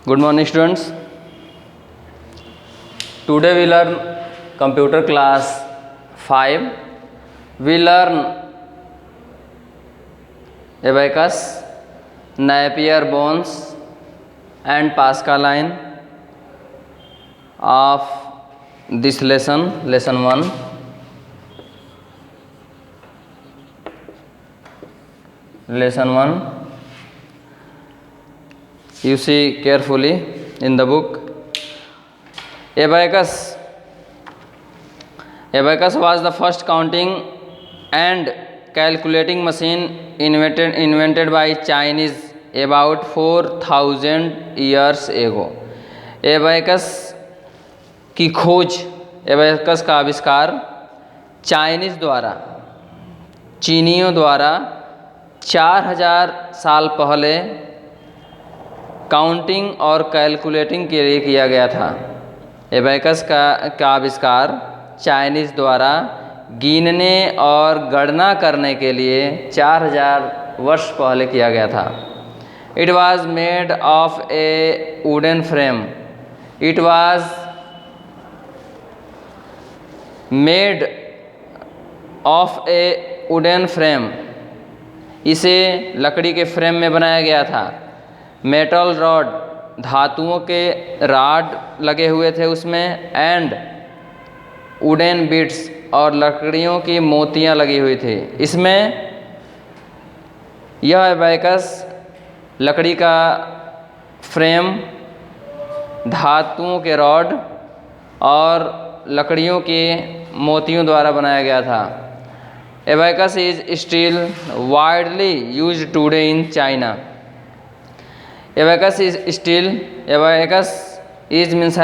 Good morning, students. Today we learn computer class 5. We learn abacus, Napier bones and Pascal line of this lesson 1. Lesson 1. You see carefully in the book. Abacus was the first counting and calculating machine invented by Chinese about 4,000 years ago. abacus की खोज, abacus का आविष्कार चीनियों द्वारा 4,000 साल पहले counting और calculating के लिए किया गया था। एबैकस का आविष्कार चाइनीज़ द्वारा गिनने और गणना करने के लिए 4,000 वर्ष पहले किया गया था। It was made of A wooden frame. It was made of A wooden frame. इसे लकड़ी के फ्रेम में बनाया गया था। मेटल रॉड, धातुओं के रॉड लगे हुए थे उसमें, एंड वुडन बीट्स, और लकड़ियों की मोतियां लगी हुई थी इसमें। यह एबैकस लकड़ी का फ्रेम, धातुओं के रॉड और लकड़ियों के मोतियों द्वारा बनाया गया था। Abacus is still widely used today in China. Abacus means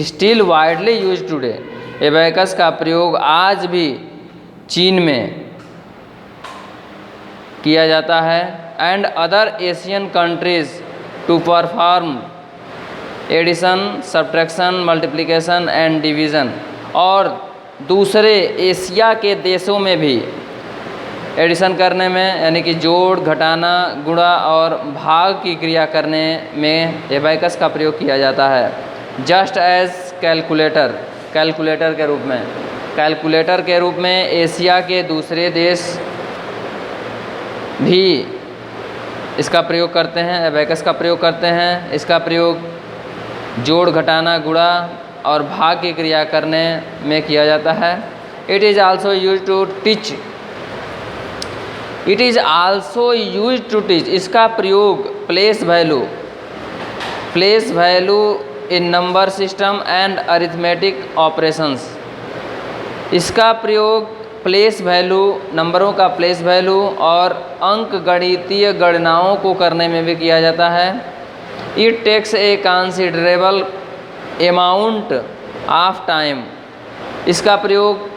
still widely used today. Abacus का प्रयोग आज भी चीन में किया जाता है। And other Asian countries to perform addition, subtraction, multiplication and division. और दूसरे एशिया के देशों में भी एडिशन करने में, यानी कि जोड़, घटाना, गुणा और भाग की क्रिया करने में एबैकस का प्रयोग किया जाता है। जस्ट एज कैलकुलेटर के रूप में एशिया के दूसरे देश भी इसका प्रयोग करते हैं, एबैकस का प्रयोग करते हैं। इसका प्रयोग जोड़, घटाना, गुणा और भाग की क्रिया करने में किया जाता है। It is also used to teach. इसका प्रयोग place value in number system and arithmetic operations. इसका प्रयोग प्लेस वैल्यू, नंबरों का प्लेस वैल्यू और अंक गणितीय गणनाओं को करने में भी किया जाता है। It takes a considerable amount of time. इसका प्रयोग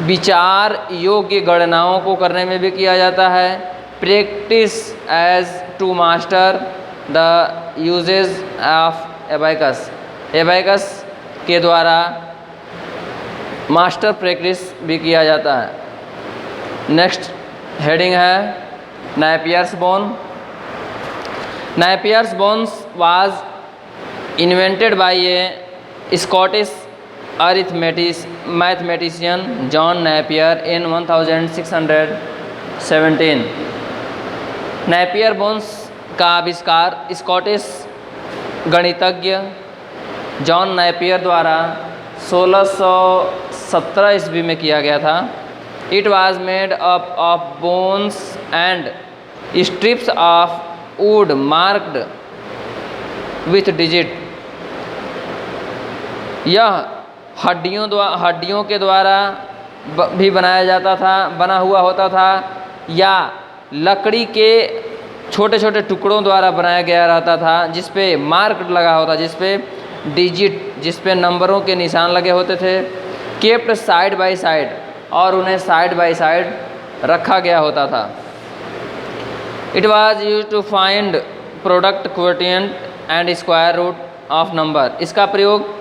विचार योग्य गणनाओं को करने में भी किया जाता है। Practice as to master the usages of abacus के द्वारा मास्टर प्रैक्टिस भी किया जाता है। नेक्स्ट हेडिंग है Napier's bone. Napier's bones was invented by a Scottish mathematician John Napier in 1617। Napier bones का आविष्कार स्कॉटिश गणितज्ञ जॉन नैपियर द्वारा 1617 ईस्वी में किया गया था। It was made up of bones and strips of would marked with digit. यह हड्डियों के द्वारा भी बना हुआ होता था, या लकड़ी के छोटे छोटे टुकड़ों द्वारा बनाया गया रहता था, जिस पे मार्क लगा होता, जिस पे डिजिट, जिस पे नंबरों के निशान लगे होते थे। केप्ट साइड बाय साइड, और उन्हें साइड बाय साइड रखा गया होता था। It was used to find product, quotient and square root of number. इसका प्रयोग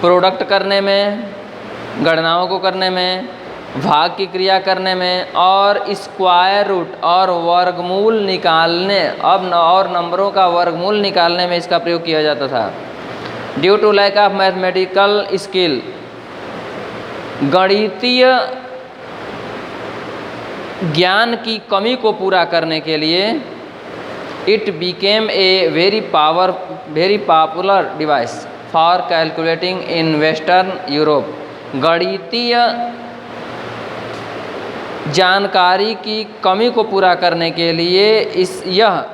प्रोडक्ट करने में, गणनाओं को करने में, भाग की क्रिया करने में, और स्क्वायर रूट और वर्गमूल निकालने, और नंबरों का वर्गमूल निकालने में इसका प्रयोग किया जाता था। Due to lack of mathematical skill, गणितीय ज्ञान की कमी को पूरा करने के लिए it became a very popular device for calculating in western Europe. गणितीय जानकारी की कमी को पूरा करने के लिए यह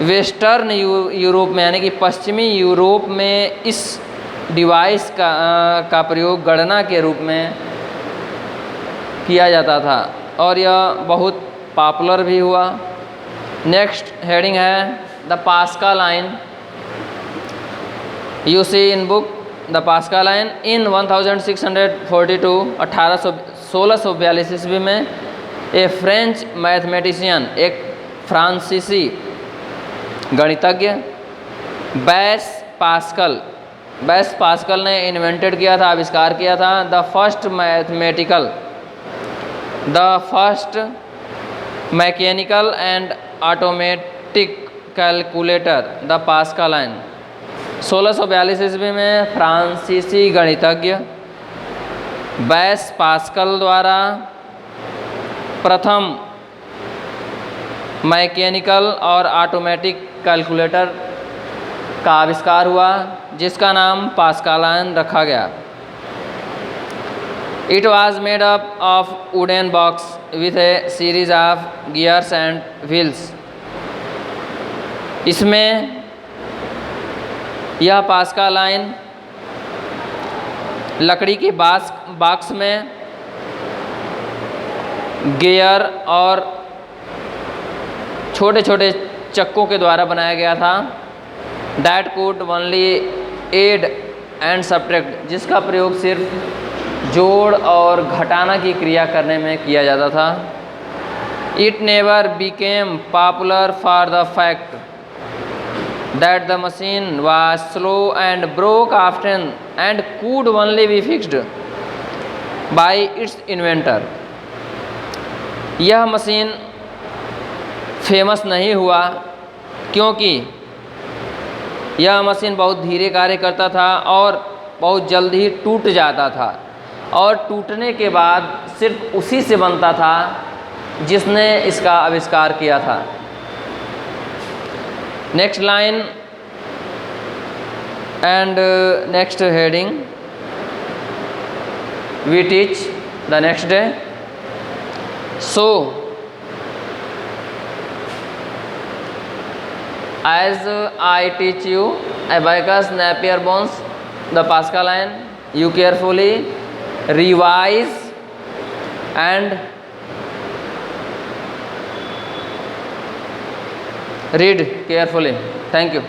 वेस्टर्न यूरोप में, यानी कि पश्चिमी यूरोप में इस डिवाइस का प्रयोग गणना के रूप में किया जाता था, और यह बहुत पॉपुलर भी हुआ। नेक्स्ट हेडिंग है the Pascal line. You see in book the Pascal line in 1642 1642 ईस्वी में ए फ्रेंच मैथमेटिशियन, एक फ्रांसीसी गणितज्ञ बैस पास्कल ने इन्वेंटेड किया था, आविष्कार किया था the first mechanical and automatic calculator the Pascal line. 1642 ईस्वी में फ्रांसीसी गणितज्ञ बैस पास्कल द्वारा प्रथम मैकेनिकल और ऑटोमेटिक कैलकुलेटर का आविष्कार हुआ, जिसका नाम पास्कल लाइन रखा गया। It was made up of wooden box with A series of gears and wheels. इसमें यह पास्कल लाइन लकड़ी के बॉक्स में गियर और छोटे छोटे चक्कों के द्वारा बनाया गया था। That could only add and subtract, जिसका प्रयोग सिर्फ जोड़ और घटाना की क्रिया करने में किया जाता था। It never became popular for the fact that the machine was slow and broke often and could only be fixed by its inventor। यह मशीन फेमस नहीं हुआ क्योंकि यह मशीन बहुत धीरे कार्य करता था और बहुत जल्द ही टूट जाता था, और टूटने के बाद सिर्फ उसी से बनता था जिसने इसका आविष्कार किया था। Next line and next heading we teach the next day. So as I teach you abacus, Napier bones, the Paschal line, you carefully revise and read carefully. Thank you.